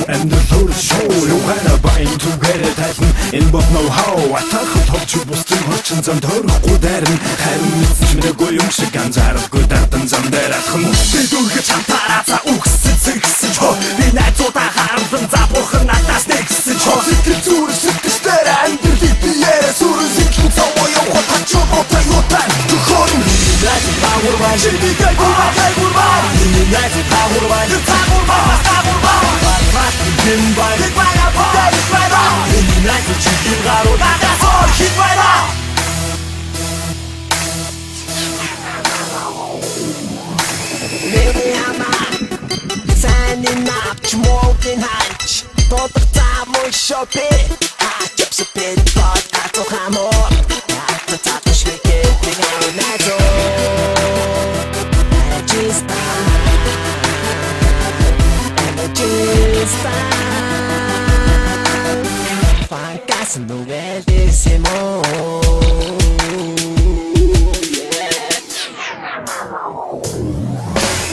Амьдрал шоу юугаараа баян түгээр тайлна энэ бод know how атархад ховч бусдын хорчин зам тойрохгүй дайрна харин мэдсэжмэрэгүй юм шиг анзаарахгүй дардан зам дээр алхам би дүрхэж хамтараа за үгсэд зэрэгсэн чоо би найзуудаа харамсан за бурхан надаас нэгсэн чоо сэтгэл зүрх сэтгэлээр амьдралыг биеэрээ сүрэн сэтгэл цаваа явах тачоо ботой юутай төхөн найз баагурваа шибитэй гурваа найз баагурваа Бай, Night chicken garo that's all hit right up. Maybe I'm signing up, smoking hunch. Don't the time we shopping. I just a bit, but I took him up. The top is shaking, big on that no bellissimo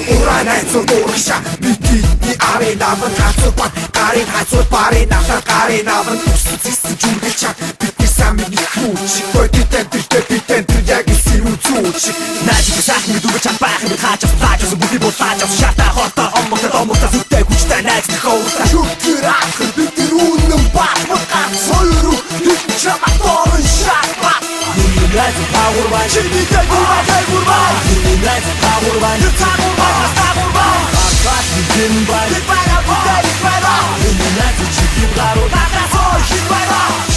Ora найзуу дуурша бидний авийн даван хацуупад гарын хацууд барын дахад гарын аван үсэцсэн зүргэл чад бидний самын ихүүч бодит амтэртэй бид амтэр яг илсэн үзүүч наажиг сайхан дүүг чад байх юм хаажаас таажаас бүхий булааж шатаа хортоо омогтой зүттэй хүчтэй найз хөөс шүтгэр ах бидний үнэн бат сойру чаматорын шахбат Night power by Chibita Gurba Night power by Tagurba Akat begin by Night chicken garo that's all hit right up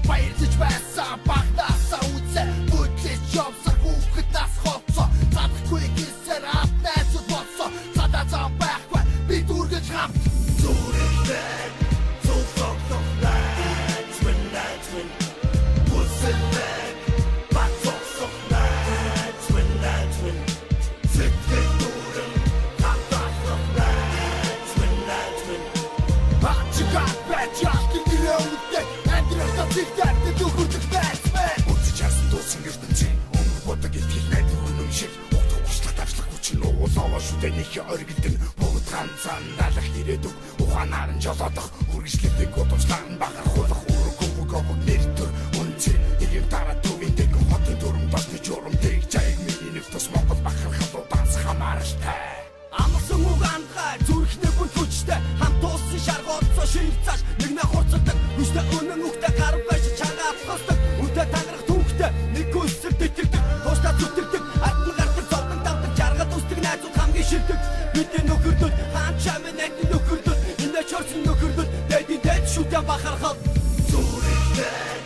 Баярлаж байсан багнасаа үзээ бүтлэж явсар хүүхэд нас хоцоо их оргилдэн бүгд ганцхан далах ирээдүг ухаанаар нь жолоодох үргэлжлэлтийг удамшлан бахархуулах өргөв нэртөр үнцэн нэг дараа төвөндөө хотын дүрм тосны журамдыг жайг миний нэг тус Монгол бахархал удаанс хамааралтай амарсан угаанхай зүрхнээ бүн хүчтэй хамт тулсан шаргоолцоо ширцааш нэг нэг хурцдаг хүчтэй өнөн үхтэй гар байж чанга атгасдаг үнтэй тангарах түүхтэй нэг хүсэл тэтэрдэг тууштай зүтэрдэг ардны гардаг зовлон давдаг жаргал үсдэг найзууд хамгийн шилдэг бидний нөхөрлөл хаан чамын найдны нөхөрлөл энэ чорсын нөхөрлөл дэдийн дэд шүтэн бахархал зүрхнээ